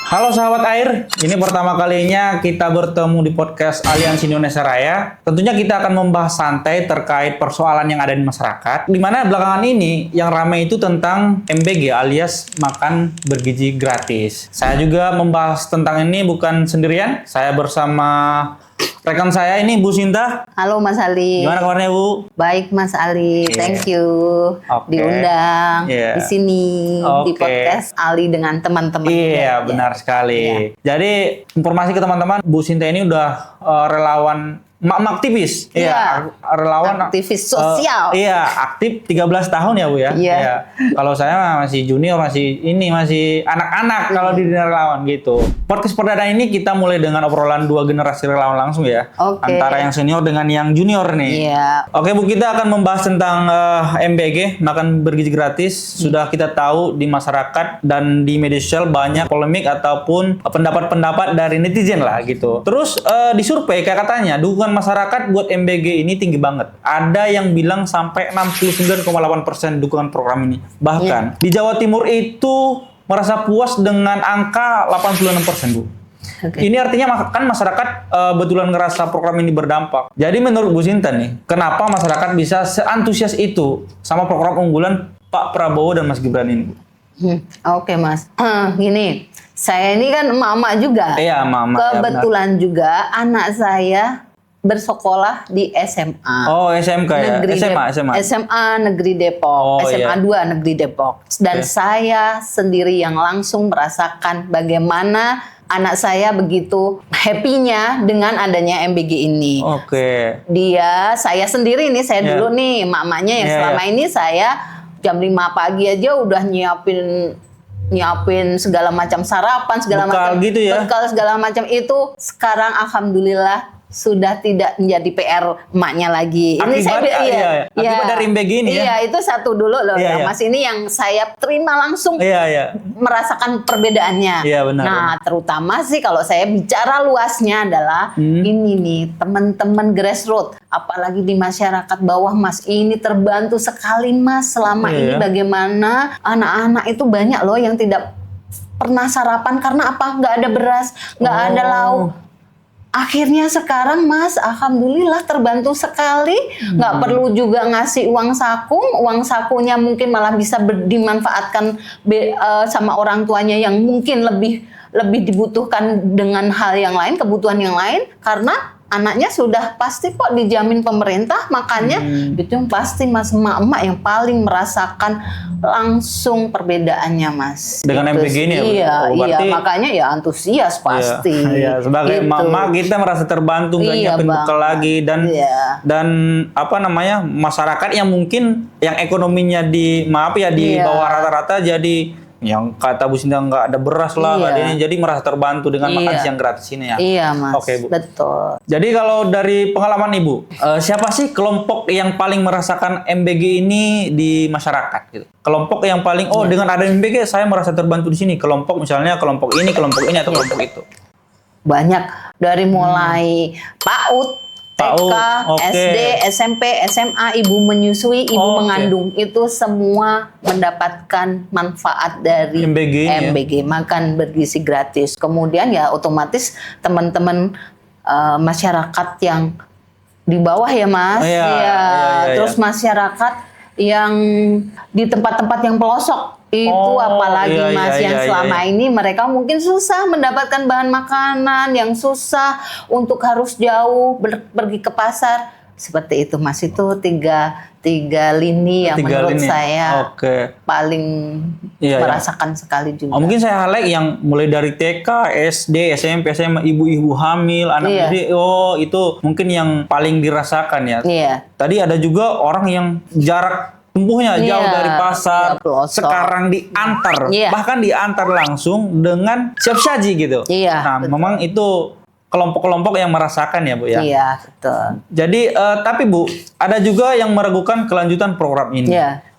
Halo sahabat air, ini pertama kalinya kita bertemu di podcast Aliansi Indonesia Raya. Tentunya kita akan membahas santai terkait persoalan yang ada di masyarakat. Di mana belakangan ini yang ramai itu tentang MBG alias makan bergizi gratis. Saya juga membahas tentang ini bukan sendirian, saya bersama rekan saya ini Bu Sinta. Halo Mas Ali. Gimana kabarnya Bu? Baik Mas Ali, thank you diundang di sini di podcast Ali dengan teman-teman. Iya, benar sekali. Jadi informasi ke teman-teman, Bu Sinta ini udah relawan emak aktivis. Iya, relawan aktivis sosial. Iya, aktif 13 tahun ya Bu ya. Iya. Kalau saya masih junior, masih anak-anak kalau di dunia relawan gitu. Podcast perdana ini kita mulai dengan obrolan dua generasi relawan langsung ya. Antara yang senior dengan yang junior nih. Iya. Oke Bu, kita akan membahas tentang MBG, makan bergizi gratis. Sudah kita tahu di masyarakat dan di media sosial banyak polemik ataupun pendapat-pendapat dari netizen lah gitu. Terus di survei kayak katanya dukungan masyarakat buat MBG ini tinggi banget. Ada yang bilang sampai 69,8% dukungan program ini. Bahkan di Jawa Timur itu merasa puas dengan angka 86%, Bu. Ini artinya kan masyarakat betulan ngerasa program ini berdampak. Jadi menurut Bu Sinta nih, kenapa masyarakat bisa seantusias itu sama program unggulan Pak Prabowo dan Mas Gibran ini, Bu? Oke Mas, gini, saya ini kan emak-emak juga. Iya, emak-emak. Kebetulan ya, juga anak saya bersekolah di SMA. Oh, SMK ya? SMA Negeri Depok. SMA 2 Negeri Depok. Dan saya sendiri yang langsung merasakan bagaimana anak saya begitu happy-nya dengan adanya MBG ini. Saya sendiri nih, saya dulu nih, emak-emaknya yang selama ini saya jam 5 pagi aja udah nyiapin segala macam sarapan, segala macam gitu ya? bekal segala macam itu. Sekarang alhamdulillah sudah tidak menjadi PR emaknya lagi. Akibat dari MBG ini ya? Iya, itu satu dulu loh. Mas, ini yang saya terima langsung merasakan perbedaannya. Nah, terutama sih kalau saya bicara luasnya adalah ini nih, teman-teman grassroots, apalagi di masyarakat bawah Mas, ini terbantu sekali Mas selama ini bagaimana anak-anak itu banyak loh yang tidak pernah sarapan karena apa? Nggak ada beras, nggak ada lauk. Akhirnya sekarang Mas, alhamdulillah terbantu sekali. Nggak perlu juga ngasih uang saku. Uang sakunya mungkin malah bisa dimanfaatkan sama orang tuanya yang mungkin lebih dibutuhkan dengan hal yang lain, kebutuhan yang lain. Karena anaknya sudah pasti kok dijamin pemerintah. Makanya itu yang pasti Mas, emak-emak yang paling merasakan langsung perbedaannya Mas. Dengan gitu MBG ini ya? Iya, makanya ya antusias pasti. Iya, sebagai emak-emak kita merasa terbantu, nggak nyiapin bekal lagi dan apa namanya, masyarakat yang mungkin yang ekonominya di bawah rata-rata jadi yang kata Bu Sinta nggak ada beras lah, jadi merasa terbantu dengan makan siang gratis ini ya. Iya Mas, Bu. Betul. Jadi kalau dari pengalaman Ibu, siapa sih kelompok yang paling merasakan MBG ini di masyarakat? Gitu? Kelompok yang paling, dengan ada MBG saya merasa terbantu di sini. Kelompok misalnya kelompok ini atau kelompok itu. Banyak, dari mulai PAUD, TK, SD, SMP, SMA, ibu menyusui, ibu mengandung, itu semua mendapatkan manfaat dari MBG, makan bergizi gratis. Kemudian ya otomatis teman-teman masyarakat yang di bawah ya Mas, terus masyarakat yang di tempat-tempat yang pelosok. Itu apalagi Mas yang selama ini mereka mungkin susah mendapatkan bahan makanan, yang susah untuk harus jauh pergi ke pasar. Seperti itu Mas, itu tiga lini yang menurut saya paling merasakan sekali juga. Mungkin saya highlight yang mulai dari TK, SD, SMP, SMA, ibu-ibu hamil, anak gede, itu mungkin yang paling dirasakan ya. Tadi ada juga orang yang jarak tempuhnya jauh dari pasar, sekarang diantar, bahkan diantar langsung dengan siap saji gitu. Nah, memang itu kelompok-kelompok yang merasakan ya Bu ya. Iya, betul. Jadi tapi Bu, ada juga yang meragukan kelanjutan program ini.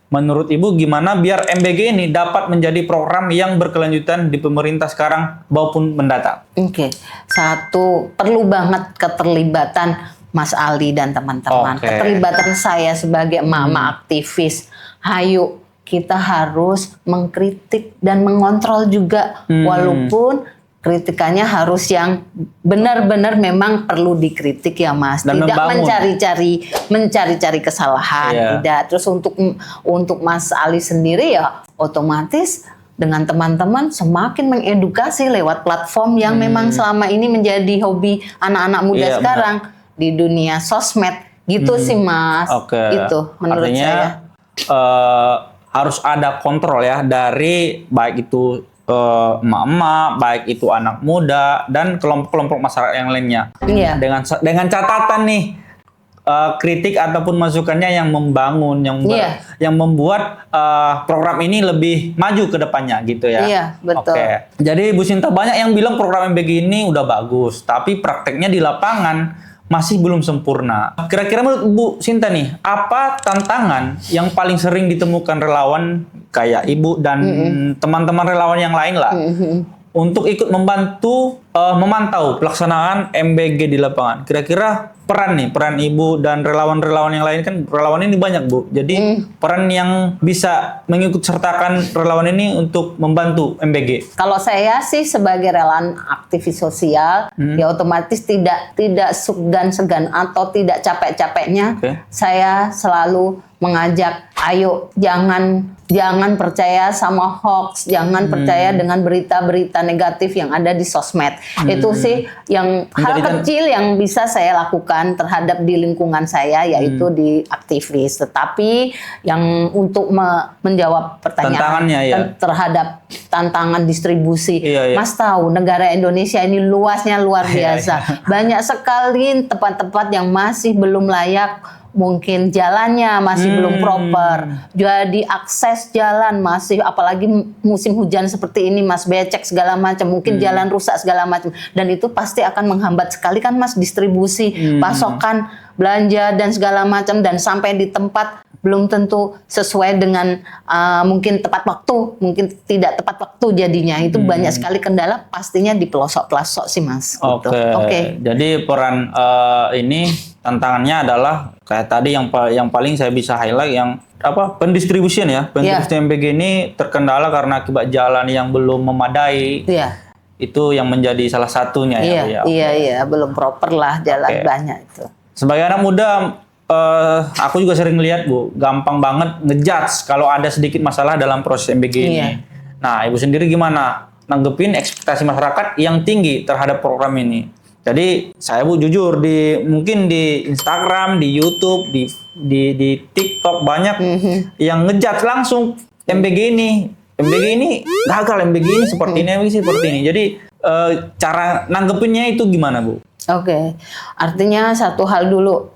Menurut Ibu gimana biar MBG ini dapat menjadi program yang berkelanjutan di pemerintah sekarang maupun mendatang? Satu, perlu banget keterlibatan Mas Ali dan teman-teman. Keterlibatan saya sebagai emak-emak aktivis. Hayu, kita harus mengkritik dan mengontrol juga. Walaupun kritikannya harus yang benar-benar memang perlu dikritik ya Mas. Dan tidak membangun. mencari-cari kesalahan, tidak. Terus untuk Mas Ali sendiri ya otomatis dengan teman-teman semakin mengedukasi lewat platform yang memang selama ini menjadi hobi anak-anak muda sekarang di dunia sosmed gitu sih Mas. Itu menurut artinya, saya. Harus ada kontrol ya dari baik itu emak-emak, baik itu anak muda dan kelompok-kelompok masyarakat yang lainnya. Iya. Dengan catatan nih, kritik ataupun masukannya yang membangun, yang membuat program ini lebih maju ke depannya gitu ya. Iya, betul. Oke. Jadi Bu Sinta, banyak yang bilang program MBG ini udah bagus, tapi prakteknya di lapangan masih belum sempurna. Kira-kira menurut Bu Sinta nih, apa tantangan yang paling sering ditemukan relawan kayak Ibu dan teman-teman relawan yang lain lah untuk ikut membantu memantau pelaksanaan MBG di lapangan? Kira-kira peran Ibu dan relawan-relawan yang lain, kan relawan ini banyak Bu. Jadi peran yang bisa mengikut sertakan relawan ini untuk membantu MBG. Kalau saya sih sebagai relawan aktivis sosial, ya otomatis tidak segan-segan atau tidak capek-capeknya. Saya selalu mengajak, ayo jangan percaya sama hoax, jangan percaya dengan berita-berita negatif yang ada di sosmed. Itu sih yang hal kecil yang bisa saya lakukan terhadap di lingkungan saya, yaitu di aktivis. Tetapi yang untuk menjawab pertanyaan terhadap tantangan distribusi, Mas tahu negara Indonesia ini luasnya luar biasa. Banyak sekali tempat-tempat yang masih belum layak, mungkin jalannya masih belum proper, jadi akses jalan masih, apalagi musim hujan seperti ini Mas, becek segala macam, mungkin jalan rusak segala macam, dan itu pasti akan menghambat sekali kan Mas distribusi, pasokan, belanja dan segala macam, dan sampai di tempat belum tentu sesuai dengan mungkin tepat waktu, mungkin tidak tepat waktu jadinya. Itu banyak sekali kendala pastinya di pelosok-pelosok sih Mas. Oke. Jadi peran ini tantangannya adalah kayak tadi yang paling saya bisa highlight yang pendistribusian ya. Pendistribusian MBG ini terkendala karena akibat jalan yang belum memadai. Itu yang menjadi salah satunya ya. Iya, belum proper lah jalan banyak itu. Sebagai anak muda, aku juga sering lihat Bu, gampang banget ngejudge kalau ada sedikit masalah dalam proses MBG ini. Nah, Ibu sendiri gimana nanggepin ekspektasi masyarakat yang tinggi terhadap program ini? Jadi saya Bu jujur mungkin di Instagram, di YouTube, di TikTok banyak yang ngejudge langsung MBG ini gagal, MBG ini seperti ini. Jadi cara nanggepinnya itu gimana Bu? Artinya satu hal dulu,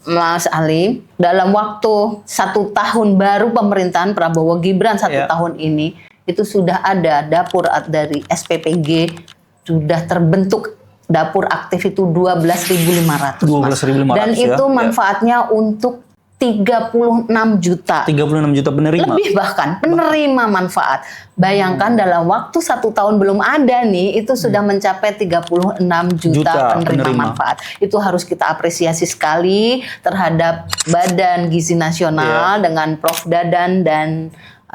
Mas Ali, dalam waktu 1 tahun baru pemerintahan Prabowo Gibran 1 tahun ini, itu sudah ada dapur dari SPPG, sudah terbentuk dapur aktif itu 12.500. Dan itu manfaatnya untuk 36 juta. 36 juta penerima. Lebih bahkan penerima manfaat. Bayangkan dalam waktu 1 tahun belum ada nih, itu sudah mencapai 36 juta penerima manfaat. Itu harus kita apresiasi sekali terhadap Badan Gizi Nasional dengan Prof Dadan dan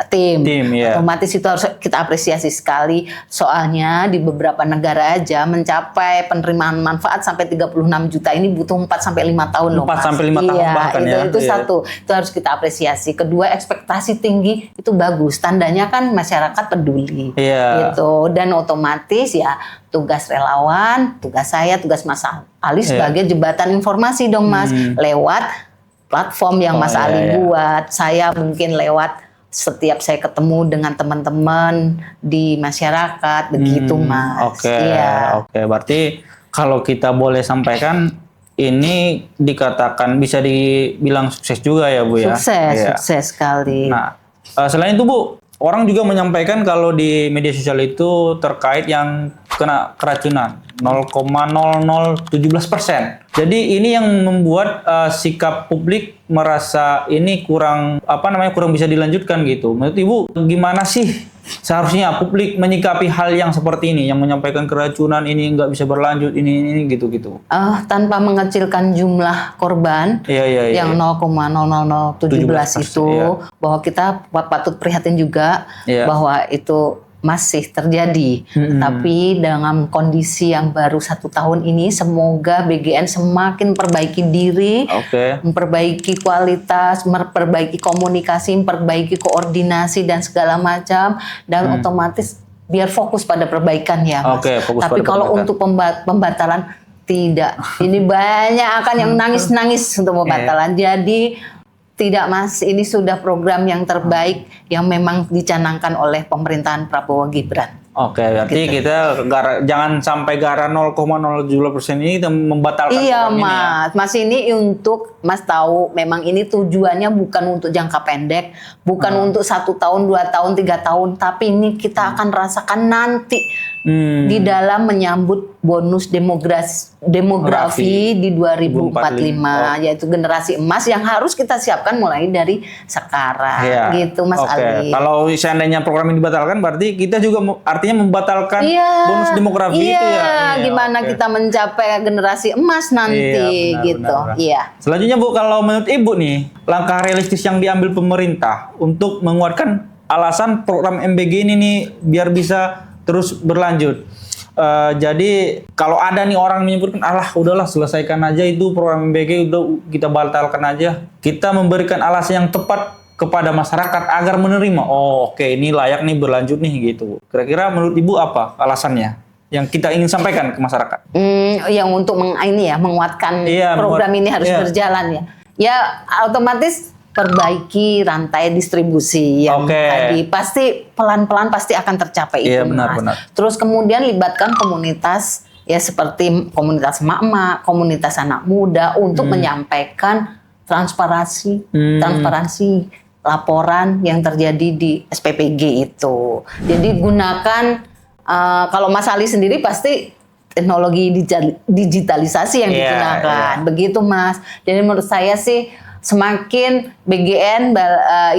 tim. Otomatis itu harus kita apresiasi sekali. Soalnya di beberapa negara aja mencapai penerimaan manfaat sampai 36 juta ini butuh 4 sampai 5 tahun loh. 4 sampai 5 tahun bahkan itu satu. Itu harus kita apresiasi. Kedua, ekspektasi tinggi itu bagus. Tandanya kan masyarakat peduli. Gitu. Dan otomatis ya tugas relawan, tugas saya, tugas Mas Ali sebagai jembatan informasi dong Mas. Lewat platform yang Mas Ali buat. Saya mungkin lewat setiap saya ketemu dengan teman-teman di masyarakat, begitu Mas. Berarti kalau kita boleh sampaikan, ini dikatakan bisa dibilang sukses juga ya Bu ya? Sukses sekali. Nah, selain itu Bu, orang juga menyampaikan kalau di media sosial itu terkait yang kena keracunan 0,0017%. Jadi ini yang membuat sikap publik merasa ini kurang bisa dilanjutkan gitu. Menurut Ibu gimana sih seharusnya publik menyikapi hal yang seperti ini, yang menyampaikan keracunan ini nggak bisa berlanjut ini gitu. Tanpa mengecilkan jumlah korban yang 0,00017 itu, bahwa kita patut prihatin juga bahwa itu masih terjadi. Tapi dalam kondisi yang baru 1 tahun ini, semoga BGN semakin perbaiki diri, memperbaiki kualitas, memperbaiki komunikasi, memperbaiki koordinasi dan segala macam, dan otomatis biar fokus pada perbaikan ya, Mas. Tapi kalau untuk pembatalan tidak. Ini banyak akan yang nangis-nangis untuk pembatalan. Jadi tidak, Mas, ini sudah program yang terbaik yang memang dicanangkan oleh pemerintahan Prabowo Gibran. Oke, berarti kita jangan sampai gara 0,017% ini kita membatalkan program ini. Iya, Mas. Mas, ini untuk Mas tahu memang ini tujuannya bukan untuk jangka pendek, bukan untuk 1 tahun, 2 tahun, 3 tahun, tapi ini kita akan rasakan nanti di dalam menyambut bonus demografi di 2045, yaitu generasi emas yang harus kita siapkan mulai dari sekarang, gitu, Mas Ali. Kalau seandainya program ini dibatalkan, berarti kita juga artinya membatalkan bonus demografi itu ya. Gimana kita mencapai generasi emas nanti, gitu. Iya. Selanjutnya, Bu, kalau menurut Ibu nih, langkah realistis yang diambil pemerintah untuk menguatkan alasan program MBG ini nih biar bisa terus berlanjut. Jadi kalau ada nih orang menyebutkan, udahlah selesaikan aja itu program MBG, udah kita batalkan aja. Kita memberikan alasan yang tepat kepada masyarakat agar menerima. Oke, ini layak nih berlanjut nih gitu. Kira-kira menurut Ibu apa alasannya yang kita ingin sampaikan ke masyarakat? Yang untuk menguatkan program ini harus berjalan ya. Ya otomatis perbaiki rantai distribusi yang tadi pasti pelan-pelan pasti akan tercapai itu, Mas. Terus kemudian libatkan komunitas ya seperti komunitas emak-emak, komunitas anak muda untuk menyampaikan transparansi laporan yang terjadi di SPPG itu. Jadi gunakan kalau Mas Ali sendiri pasti teknologi digitalisasi yang digunakan. Begitu, Mas. Jadi menurut saya sih semakin BGN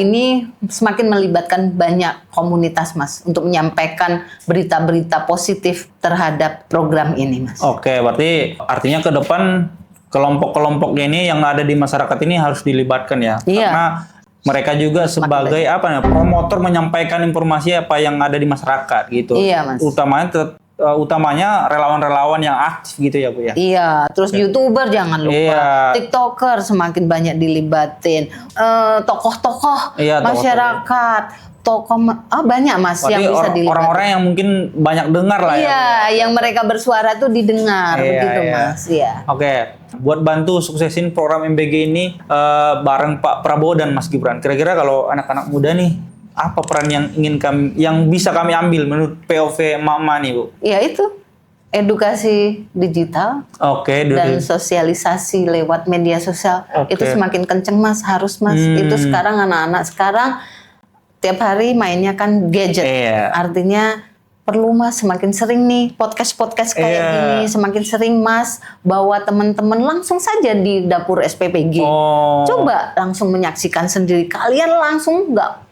ini semakin melibatkan banyak komunitas, Mas, untuk menyampaikan berita-berita positif terhadap program ini, Mas. Oke, berarti artinya ke depan kelompok-kelompok ini yang ada di masyarakat ini harus dilibatkan ya. Karena mereka juga sebagai promotor menyampaikan informasi apa yang ada di masyarakat gitu. Iya, Mas. Utamanya relawan-relawan yang aktif gitu ya, Bu ya. Iya, terus YouTuber jangan lupa, TikToker semakin banyak dilibatin, tokoh-tokoh masyarakat, banyak, Mas, yang bisa dilibatin. Orang-orang yang mungkin banyak dengar lah ya. Iya, yang mereka bersuara tuh didengar, begitu, Mas. Iya. Oke, buat bantu suksesin program MBG ini bareng Pak Prabowo dan Mas Gibran. Kira-kira kalau anak-anak muda nih, apa peran yang bisa kami ambil menurut POV emak-emak nih, Bu? Ya itu, edukasi digital dan sosialisasi lewat media sosial. Itu semakin kenceng, Mas, harus, Mas. Itu sekarang anak-anak sekarang tiap hari mainnya kan gadget. Artinya perlu, Mas, semakin sering nih podcast kayak gini, semakin sering, Mas, bawa teman-teman langsung saja di dapur SPPG. Coba langsung menyaksikan sendiri. Kalian langsung nggak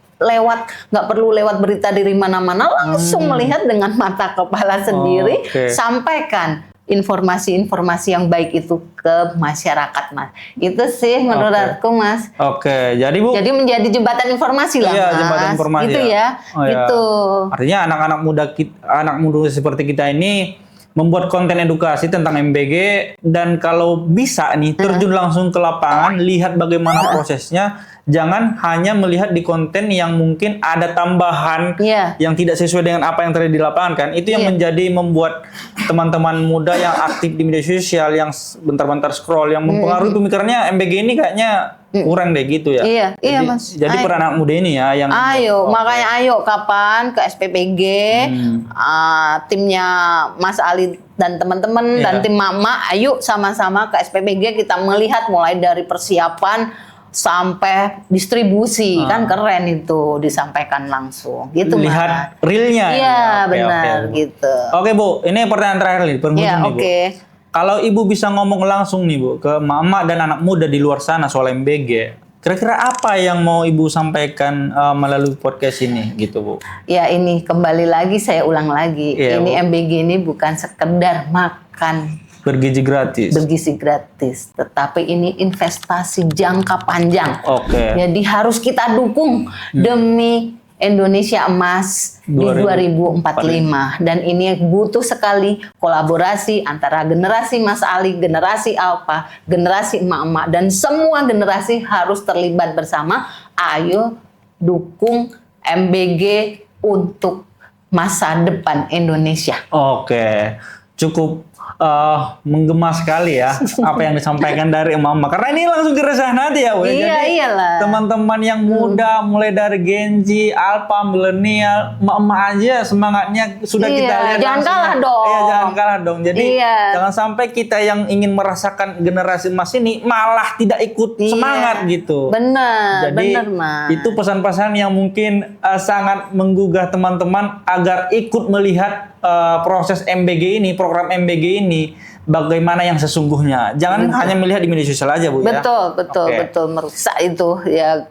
perlu lewat berita dari mana-mana, langsung melihat dengan mata kepala sendiri, sampaikan informasi-informasi yang baik itu ke masyarakat, Mas. Itu sih menurutku, Mas. Jadi, Bu, jadi menjadi jembatan informasi lah, Mas. Jembatan informasi gitu ya. Gitu. Artinya anak muda seperti kita ini membuat konten edukasi tentang MBG, dan kalau bisa nih terjun langsung ke lapangan, lihat bagaimana prosesnya. Jangan hanya melihat di konten yang mungkin ada tambahan yang tidak sesuai dengan apa yang terjadi di lapangan kan. Itu yang membuat teman-teman muda yang aktif di media sosial, yang bentar-bentar scroll, yang mempengaruhi pemikirannya MBG ini kayaknya kurang deh gitu ya. Iya, Mas. Jadi peran anak muda ini ya yang makanya ayo kapan ke SPPG, timnya Mas Ali dan teman-teman dan tim Mama, ayo sama-sama ke SPPG, kita melihat mulai dari persiapan sampai distribusi. Kan keren itu disampaikan langsung gitu, lihat realnya. Iya, benar gitu. Oke, Bu, ini pertanyaan terakhir nih, Bu. Kalau Ibu bisa ngomong langsung nih, Bu, ke mama dan anak muda di luar sana soal MBG, kira-kira apa yang mau Ibu sampaikan melalui podcast ini gitu, Bu? Ya, ini kembali lagi saya ulang lagi. Ini Bu, MBG ini bukan sekedar makan bergizi gratis, tetapi ini investasi jangka panjang. Jadi harus kita dukung demi Indonesia Emas di 2045. Dan ini butuh sekali kolaborasi antara generasi Mas Ali, generasi Alfa, generasi emak-emak, dan semua generasi harus terlibat bersama. Ayo dukung MBG untuk masa depan Indonesia. Oke, cukup menggema sekali ya apa yang disampaikan dari emak-emak, karena ini langsung keresahan hati ya, Iya, jadi iyalah. teman-teman yang muda mulai dari Gen Z, Alpha, milenial, emak-emak aja semangatnya sudah kita lihat. Jangan kalah dong. Iya, jangan kalah dong. Jadi jangan sampai kita yang ingin merasakan generasi emas ini malah tidak ikut semangat gitu. Benar, jadi benar Mas. itu pesan-pesan yang mungkin sangat menggugah teman-teman agar ikut melihat proses MBG ini, program MBG ini, bagaimana yang sesungguhnya. Jangan hanya melihat di media sosial aja, Bu. Betul, ya? betul, merusak itu. Ya,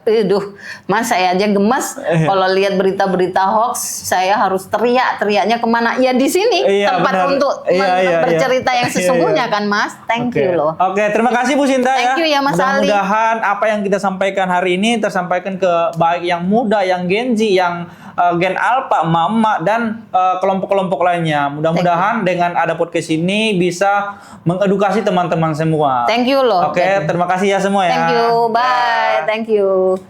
Mas, saya aja gemas kalau lihat berita-berita hoax. Saya harus teriaknya kemana? Ya di sini tempat untuk bercerita yang sesungguhnya kan, Mas. Thank you loh. Oke, terima kasih Bu Sinta. Thank you ya Mas Ali. Mudah-mudahan apa yang kita sampaikan hari ini tersampaikan ke baik yang muda, yang Gen Z, yang Gen Alpha, emak-emak, dan kelompok-kelompok lainnya. Mudah-mudahan dengan ada podcast ini bisa mengedukasi teman-teman semua. Thank you loh. Oke, terima kasih ya semua ya. Thank you, bye. Thank you.